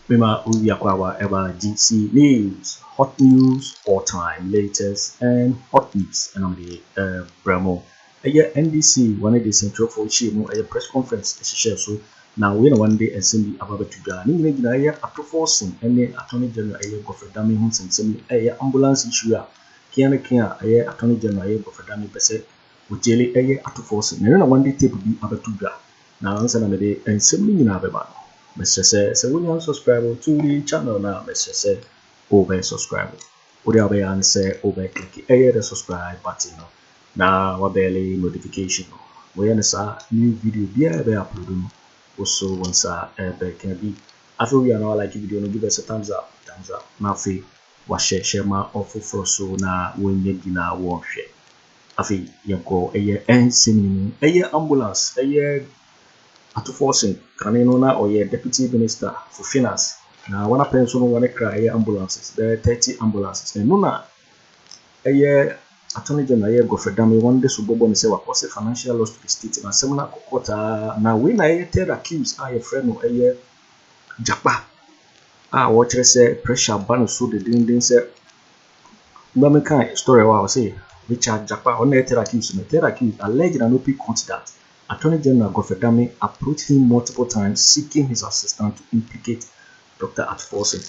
Mema Uyakwawa Eba GC News, hot news, all time, latest, and hot news. And I'm the Bramo. NDC, one of the central for Shimo, a press conference, so now we know one day assembly about to Ghana. Ningina, after Forson, and then Attorney General Godfred Dame and Sammy, ambulance issue. Kiana, Attorney General Godfred Dame Pese, with Jáil, after Forson. And then one day tape will be about to Ghana. Now, answer the day and simply in Abeba. Mr. Say, so when you subscribe to the channel now, Mr. Say, over subscribe. Would you be answer over click the subscribe button? Now, what barely notification. We understand new video be uploading. Also, once can be. After we are now like video, give us a thumbs up. Now, share my offer for so now when you dinner won't share. Afi, you go a year and singing a year ambulance, a year. At Forson, Kanina or your deputy minister for finance. Now, one person want to cry ambulances. There are 30 ambulances. And Nuna, a year Attorney General Godfred Dame one day Subobo and say what cause financial loss to the state. And similar quarter now, when I tell accused, I a friend of a year Jakpa. What I say pressure ban so the didn't say. Bamikan story what I say. Richard Jakpa on the tell accused, alleged and open that. Attorney General Godfred Dame approached him multiple times seeking his assistance to implicate Dr. Forson.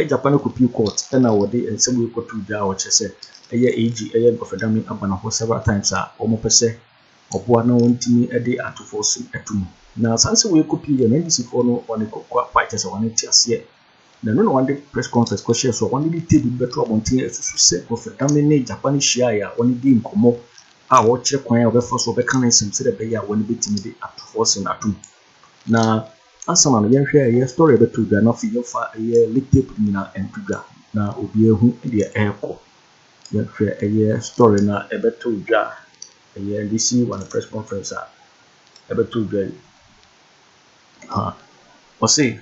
Japan could be court and nowadays and some will go to Jáil or Chese. AG, Godfred Dame Abana several times are almost say or Buana won't me a day at Forson at me. Now, Sansa will copy an NDC for no one quite as one tears yet. The no one day press conference question so one day table better about tears to say Godfred Dame Japanese share one day in Como. Watch the choir of first of a cannon said the bear when bit me at Forson at two. Now, as a man, you share a story about two gun of your fire a year lick tape mina and Tuga. Now, Obi who the airport. You share a year story now about two jar. A year NDC one press conference about two jar. Or say,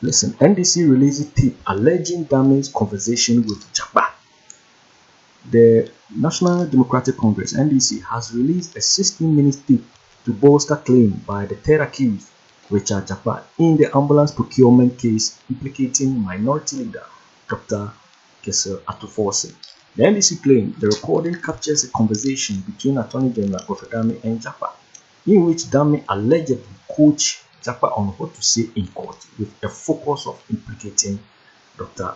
listen, NDC releases tip alleging Dame's conversation with Jakpa. The National Democratic Congress (NDC) has released a 16-minute tip to bolster claim by the third accused, Richard Jakpa, in the ambulance procurement case implicating minority leader Dr. Forson. The NDC claimed the recording captures a conversation between Attorney General Godfred Dame and Jakpa, in which Dame allegedly coached Jakpa on what to say in court, with a focus of implicating Dr.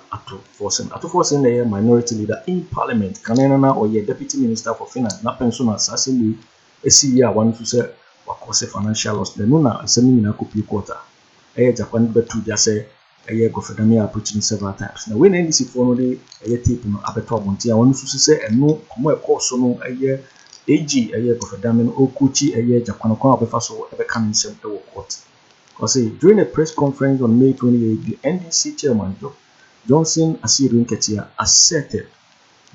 Forson. Forson, a minority leader in Parliament, Kanena or a deputy minister for finance, na pension assassin, a year one to say what cause financial loss. The Nuna, a seminar copy quarter. A Japan betu just say a year Godfred Dame approaching several times. Now, when NDC for a year tape no abeto bonti, I want to say and no more course no a year AG, a year Godfred Dame or Kuchi, a year Japan or Befaso ever coming some court. During a press conference on May 28, the NDC chairman Johnson Ketia asserted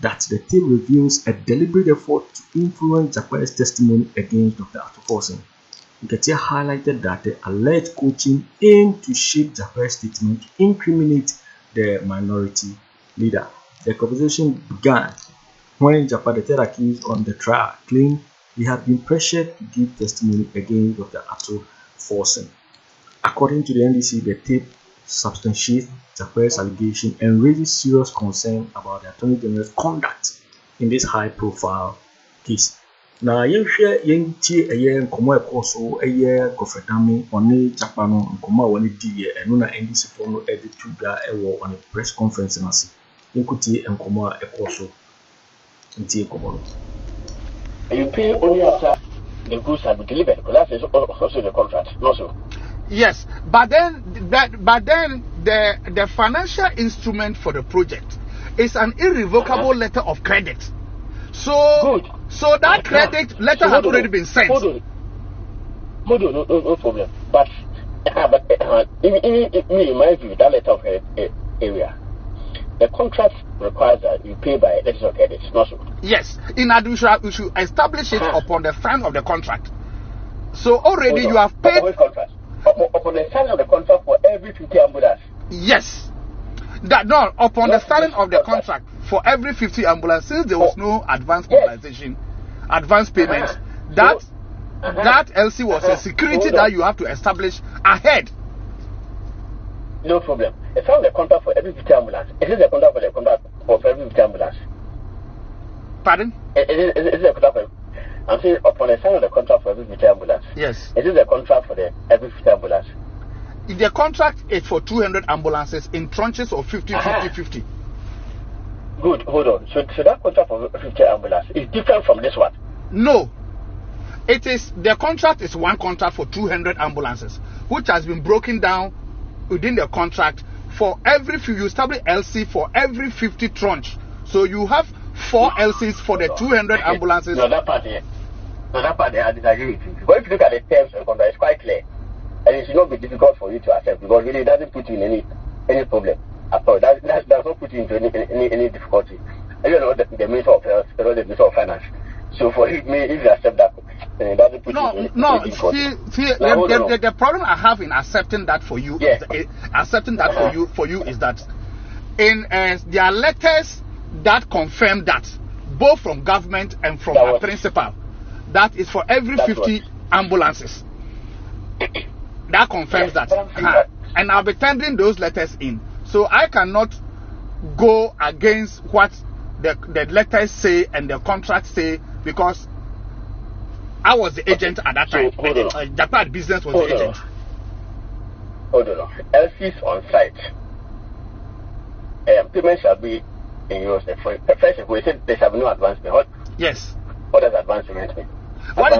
that the tape reveals a deliberate effort to influence Jakpa's testimony against Dr. Forson. Ketia highlighted that the alleged coaching aimed to shape Jakpa's statement to incriminate the minority leader. The conversation began when Jakpa, the third accused on the trial, claimed he had been pressured to give testimony against Dr. Forson. According to the NDC, the tape substantiates Jakpa's allegation and raises serious concern about the Attorney General's conduct in this high-profile case. Now, you share a year and come also a year Godfred Dame on the Jakpa and come out when and no NDC for no edit to the on a press conference and see. You could see and come out also and see you pay only after the goods have been delivered, because that is also the contract, not so. Yes, but then the financial instrument for the project is an irrevocable letter of credit. So good. So that credit letter has already been sent. No problem. But in my view, that letter of area, the contract requires that you pay by letters of credit, not so. Yes, in addition, we should establish it upon the front of the contract. So already you have paid. Upon the signing of the contract for every 50 ambulance. Yes. Upon the signing of the contract for every 50 ambulance, since there was no advance mobilization, advance payments, that LC was a security that you have to establish ahead. no problem. It's on the contract for every 50 ambulance. It is a contract for every 50 ambulance. Pardon? It is a contract for. I'm saying upon the sign of the contract for every 50 ambulance. Yes. It is a contract for the every 50 ambulance. The contract is for 200 ambulances in tranches of 50, 50, 50. Good. Hold on. So that contract for 50 ambulance is different from this one. No. It is, the contract is one contract for 200 ambulances, which has been broken down within the contract for every few. You establish LC for every 50 tranche. So you have 4 LCs for the 200 ambulances. No, that part I disagree with you. Because if you look at the terms of the contract, it's quite clear. And it should not be difficult for you to accept, because really it doesn't put you in any problem at all. That does not put you into any difficulty. And you know the Minister of Health, the Minister of Finance. So for me, if you accept that, then it doesn't put you in any difficulty. See, the problem I have in accepting that for you, for you is that in there are letters that confirm that, both from government and from our principal, that is for every 50 ambulances. That confirms that. And I'll be tendering those letters in. So I cannot go against what the letters say and the contract say, because I was the agent at that time. Jakpa business was the agent. Hold on. LCs on site. Payment shall be in euros. First, we said there shall be no advance payment. Yes. What does advance payment mean? What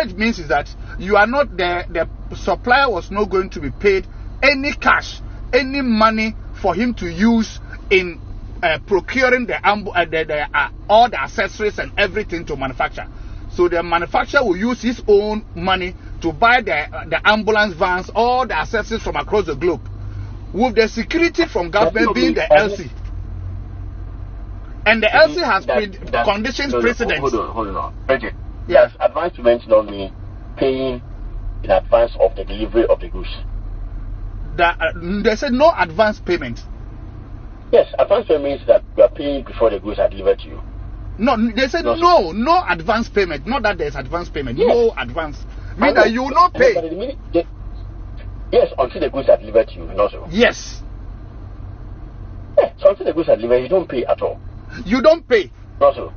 it means is that you are not the supplier was not going to be paid any cash, any money for him to use in procuring all the accessories and everything to manufacture. So the manufacturer will use his own money to buy the ambulance vans, all the accessories from across the globe, with the security from government being the LC. And the LC has conditions precedent. Hold on. Bridget, yes, advance payments don't mean paying in advance of the delivery of the goods. They said no advance payment. Yes, advance payment means that you are paying before the goods are delivered to you. No, they said no advance payment. Not that there's advance payment. Yes. No advance. Mean that you will not pay. Yes, until the goods are delivered to you. Also. Yes. Yeah, so until the goods are delivered, you don't pay at all. You don't pay. Also.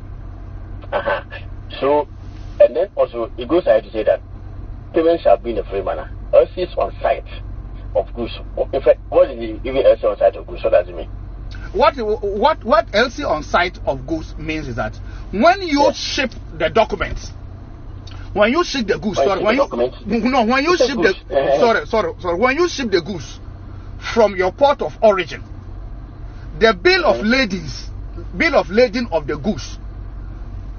So, and then also it goes ahead to say that payment shall be in a free manner. LCs on site of goods. In fact, what is it, even LC on site of goods? What does it mean? What LC on site of goods means is that when you ship the documents, when you ship the goods, when you ship the goods from your port of origin, the bill of lading of the goods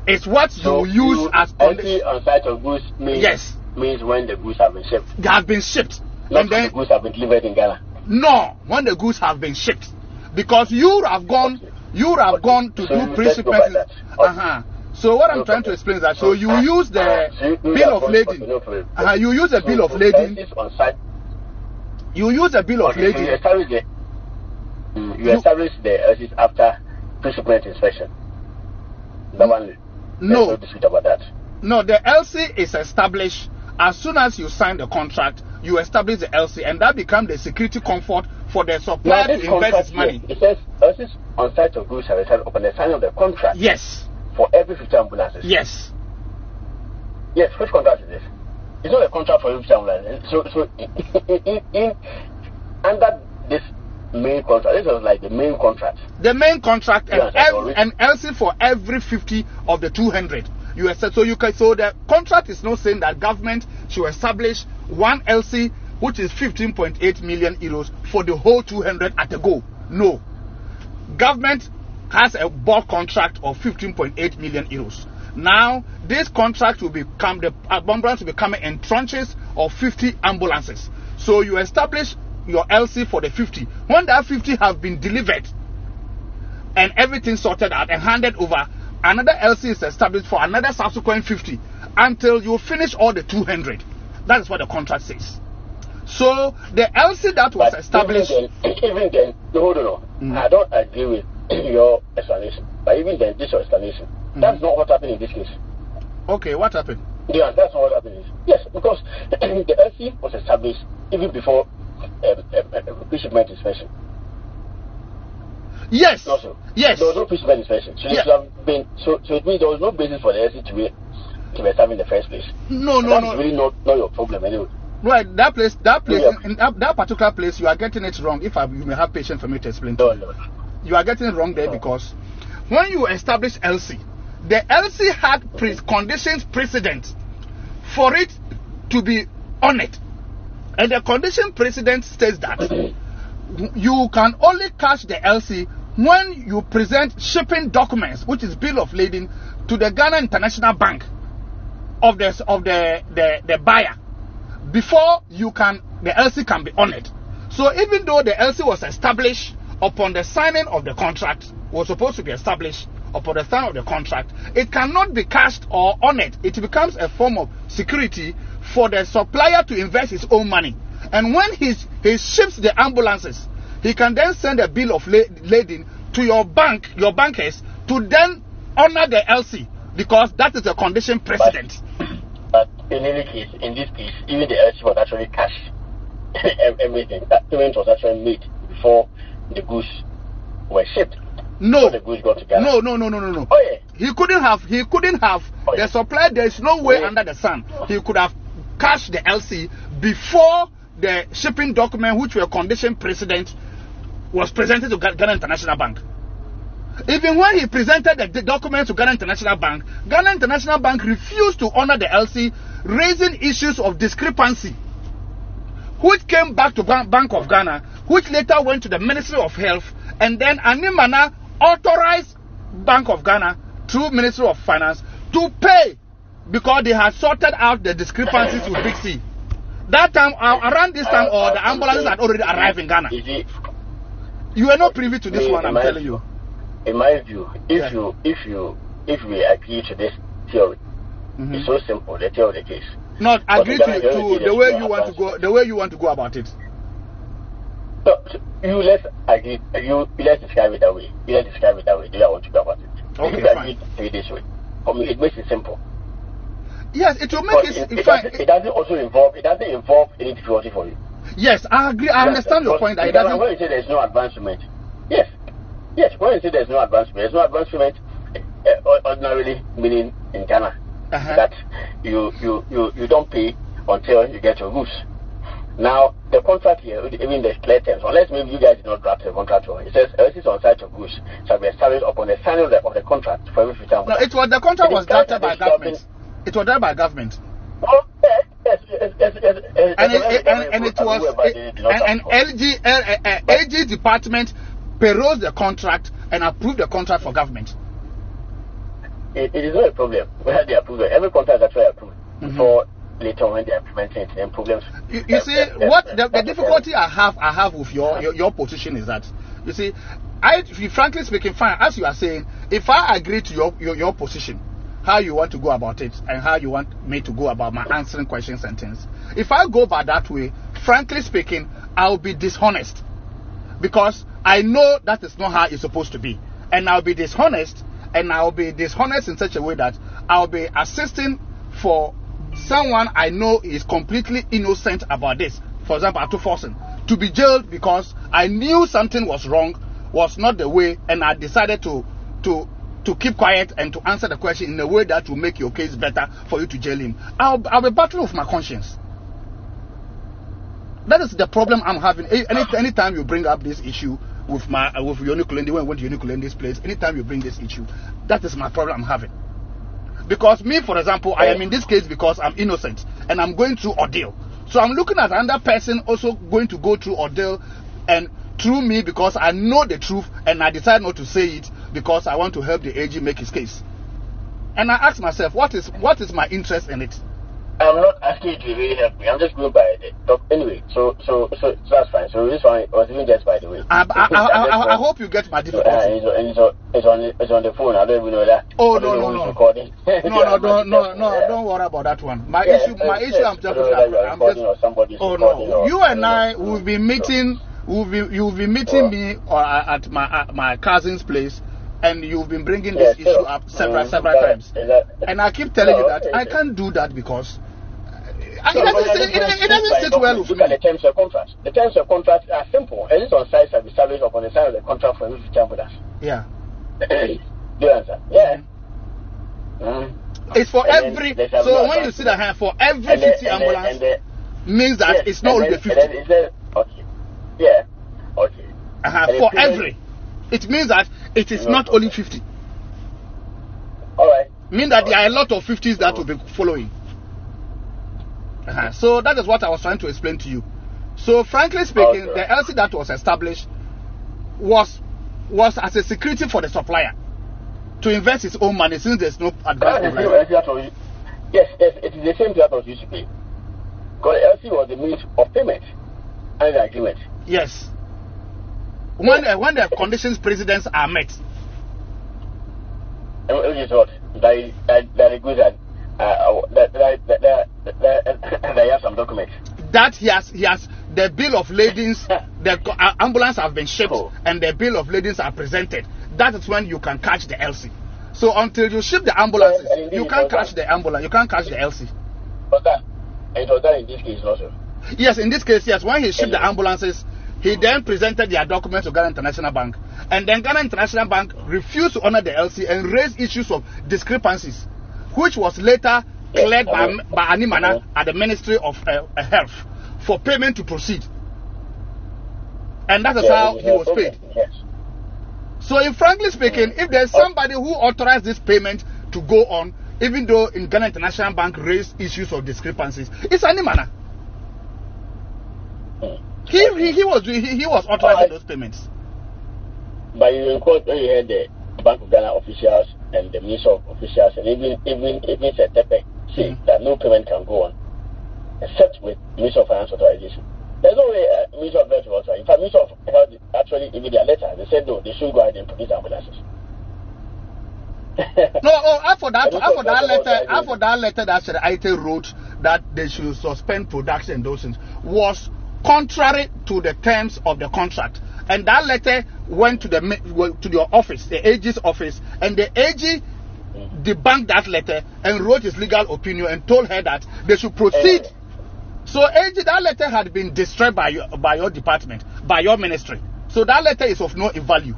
is what you use as LC on site of goods means means when the goods have been shipped. They have been shipped. Not and then the goods have been delivered in Ghana. No, when the goods have been shipped. Because you have gone to do pre-shipment. So what I'm trying to explain is that so you use the bill of lading. You use the bill of lading. You use the bill of lading. You establish the LCs after pre-shipment inspection. That one. No dispute about that. No, the LC is established as soon as you sign the contract. You establish the LC, and that becomes the security comfort for the supplier to invest his money. It says LCs on site of goods are returned upon the signing of the contract. Yes. For every 50 ambulances. Yes. Yes. Which contract is this? It's not a contract for every 50 ambulances. So in under this main contract, this was like the main contract. The main contract and LC for every 50 of the 200. So the contract is not saying that government should establish one LC which is 15.8 million euros for the whole 200 at a go. No. Government has a bulk contract of 15.8 million euros. Now, this contract will become, the ambulance will be coming in tranches of 50 ambulances. So you establish your LC for the 50. When that 50 have been delivered and everything sorted out and handed over, another LC is established for another subsequent 50 until you finish all the 200. That is what the contract says. So the LC that was established. Even then, hold on. I don't agree with your explanation. But even then, this your explanation. That's not what happened in this case. Okay, what happened? Yeah, that's not what happened. Yes, because the LC LC was established even before pre-shipment inspection. Yes. Also, yes. There was no pre-shipment inspection. So, it have been, so it means there was no basis for the LC to be established in the first place. No. That's really not your problem anyway. Right, that place, in that particular place, you are getting it wrong. If you may have patience for me to explain to you. No. You are getting it wrong there because when you establish LC, the LC had conditions precedent for it to be honored. And the condition precedent states that you can only cash the LC when you present shipping documents, which is bill of lading, to the Ghana International Bank of the buyer before the LC can be honored. So even though the LC was established upon the signing of the contract, was supposed to be established upon the signing of the contract, it cannot be cashed or honored. It becomes a form of security for the supplier to invest his own money. And when he ships the ambulances, he can then send a bill of lading to your bankers to then honor the LC, because that is a condition precedent. But in any case, in this case, even the LC was actually cashed. Everything. That payment was actually made before the goods were shipped. No. The goods got to Ghana. No. Oh yeah. He couldn't have the supplier. There is no way under the sun he could have cashed the LC before the shipping document, which were condition precedent, was presented to Ghana International Bank. Even when he presented the document to Ghana International Bank refused to honor the LC, raising issues of discrepancy, which came back to Bank of Ghana, which later went to the Ministry of Health, and then Animana authorized Bank of Ghana through Ministry of Finance to pay because they had sorted out the discrepancies with Big C. That time, around this time, or the ambulances had already arrived in Ghana. You are not privy to this one, I'm telling you. In my view, if we agree to this theory, it's so simple. The theory of the case. Not agree to the way you want to go. The way you want to go about it. So let's agree. Let's describe it that way. Let's describe it that way. The way I want to go about it. Okay, if you agree to it this way, for me, it makes it simple. Yes, it will make it doesn't also involve. It doesn't involve any difficulty for you. Yes, I agree. I understand your point. When you say there's no advancement, yes. When you say there's no advancement, ordinarily meaning in Ghana that you don't pay until you get your goods. Now the contract here, even the clear terms, unless maybe you guys did not draft the contract, it says LCs on site of goods shall be established upon the signing of the contract for every future. No, it was the contract was drafted by government. It was done by government. Oh, yes. And it was AG department perused the contract and approved the contract for government. It is not a problem whether they approve it. Every contract is actually approved before later when they are implementing it, then problems. You see, what the difficulty I have with your position is that, you see, frankly speaking, fine, as you are saying, if I agree to your position, how you want to go about it and how you want me to go about my answering questions and things, if I go by that way, frankly speaking, I'll be dishonest, because I know that is not how it's supposed to be, and I'll be dishonest in such a way that I'll be assisting for someone I know is completely innocent about this. For example, to Forson to be jailed because I knew something was wrong, was not the way, and I decided to keep quiet and to answer the question in a way that will make your case better for you to jail him. I'll be battling with my conscience. That is the problem I'm having. Anytime you bring up this issue with Unikulende, when I went to Unikulende's place, anytime you bring this issue, that is my problem I'm having. Because me, for example, I am in this case because I'm innocent and I'm going through ordeal. So I'm looking at another person also going to go through ordeal and through me because I know the truth and I decide not to say it because I want to help the AG make his case. And I ask myself, what is my interest in it? I'm not asking you to really help me. I'm just going by the top. Anyway, so that's fine. So this one was even just by the way. I hope you get my difficulty. It's on the phone. I don't even know that. Oh no. No, don't worry about that one. My issue. I'm just. Oh no. You and I will be meeting. You'll be meeting me at my cousin's place. And you've been bringing this issue up several times. And I keep telling you that I can't do that because It doesn't sit well with Look at the terms of contract. The terms of contract are simple. And it's on site have established upon the sign of the contract for every ambulance. Yeah. Do you understand? Yeah. It's for every. So when you see the hand for every 50 ambulance, means that it's not only the 50. Okay. Yeah. Okay. For every. It means that it is not only 50. All right. Mean that there are a lot of 50s that will be following. So that is what I was trying to explain to you. So frankly speaking, the LC that was established was as a security for the supplier to invest his own money since there's no advance. Yes, it is the same that was used to pay. Because LC was the means of payment and the agreement. Yes. When the conditions precedents are met. Which is what? That agrees that they have some documents. That he has the bill of ladings, the ambulance have been shipped, and the bill of ladings are presented. That is when you can catch the LC. So until you ship the ambulances, you can't catch the ambulance. You can't catch the LC. It was that in this case also. Yes, in this case, yes. When he shipped the ambulances, he then presented their documents to Ghana International Bank, and then Ghana International Bank refused to honor the LC and raised issues of discrepancies, which was later cleared by Animana at the Ministry of Health for payment to proceed. And that is how he was paid. Yes. So, frankly speaking, if there's somebody who authorized this payment to go on, even though in Ghana International Bank raised issues of discrepancies, it's Animana. He was authorizing those payments. But you quote when you heard the Bank of Ghana officials and the Minister of officials and even Tepe say that no payment can go on except with Minister of Finance authorization. There's no way Minister of Health was. In fact, Minister of Health actually even their letter they said no, they should go ahead and produce ambulances. After that letter that Aite wrote that they should suspend production and those things was contrary to the terms of the contract, and that letter went to the office, the AG's office, and the AG debunked that letter and wrote his legal opinion and told her that they should proceed. So AG, that letter had been destroyed by your department, by your ministry. So that letter is of no value.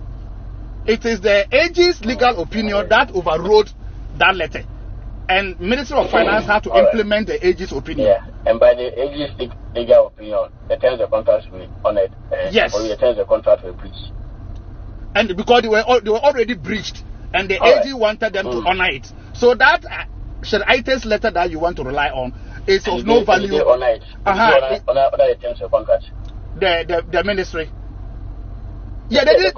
It is the AG's legal opinion that overrode that letter, and Ministry of Finance had to implement the AG's opinion. Yeah, and by the AG's legal opinion, the terms of contract will be honored. Yes. Or the terms of contract will be breached. And because they were already breached, and the AG wanted them to honor it. So that Aite's letter that you want to rely on is of no value. They honor it. Honor the terms of contract. The ministry. Yeah, they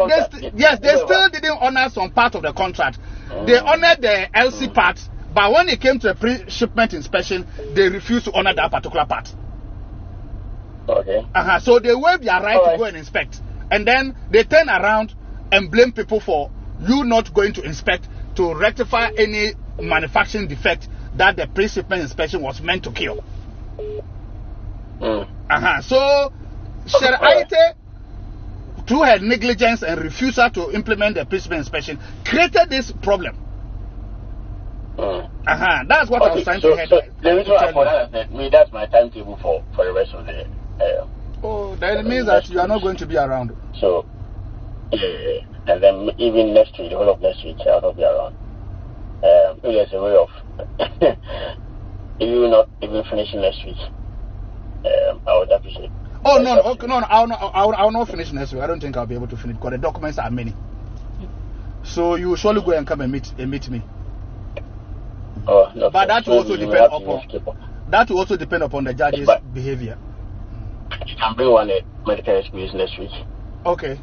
still didn't honor some part of the contract. They honored the LC part, but when it came to the pre-shipment inspection, they refused to honor that particular part. Okay. So they waived their right to go and inspect, and then they turn around and blame people for you not going to inspect to rectify any manufacturing defect that the pre-shipment inspection was meant to kill. So Sher Aite, through her negligence and refusal to implement the pre-shipment inspection, created this problem. That's what I was trying to head. So the reason why for that is that's my timetable for the rest of the. That means that you are not going to be around. So, and then even next week, the whole of next week, I'll not be around. There's a way of if you not even finishing next week, I would appreciate. I'll not finish next week. I don't think I'll be able to finish because the documents are many. So you will surely go and come and meet me. No, but that will also depend upon the judge's behavior. You can bring one medical experience next week. Okay.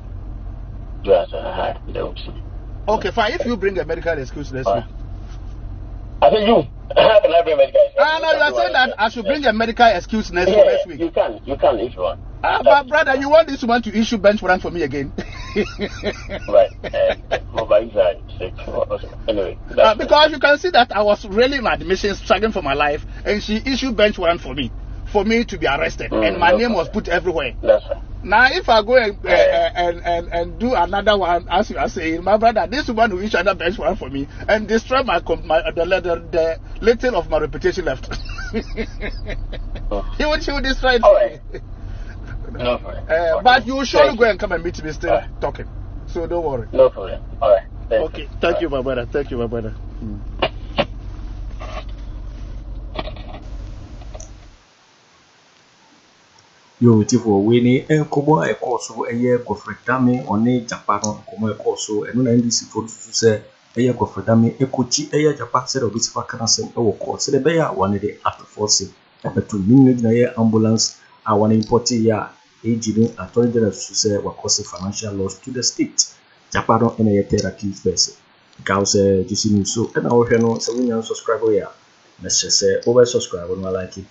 Okay, fine. If you bring a medical excuse next week. I said you. How can I bring medical excuse? No, you are saying that I should bring a medical excuse next week. You can if you want. But brother, you want this woman to issue bench warrant for me again? Right. Anyway. Because you can see that I was really in admission, struggling for my life, and she issued bench warrant for me to be arrested, and my name was put everywhere. That's right. Now, if I go and do another one, as you are saying, my brother, this woman who issued another bench warrant for me and destroy the little of my reputation left. He will destroy it. All right. No problem. But you will surely go and come and meet me still talking. So don't worry. No problem. All right. Okay. Thank you, my brother. Thank you, my brother. Yo, tifo we ni kobo e koso eye Godfred Dame one Jakpa no komo e koso eno na NDC for se eye Godfred Dame ekochi eye Jakpa se do bitifa kana sem e wo ko se de be ya one de at Forson ebetu minne na ye ambulance a one import ya AG attorney general se wa cause financial loss to the state. Jakpa no ene ye therapy person because just you so and our channel so we subscribe here. Let's just say over subscribe and like it.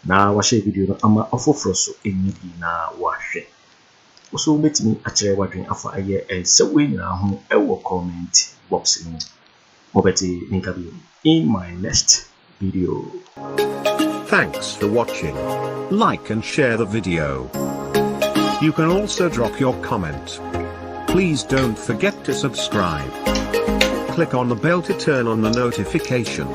Na wa share video no ama ofoforo so enyi na wa hwe so betimi akere wadwen afa aye ensewe na ho ewo comment box ni obeti ninka bi in my next video. Thanks for watching. Like and share the video. You can also drop your comment. Please don't forget to subscribe. Click on the bell to turn on the notification.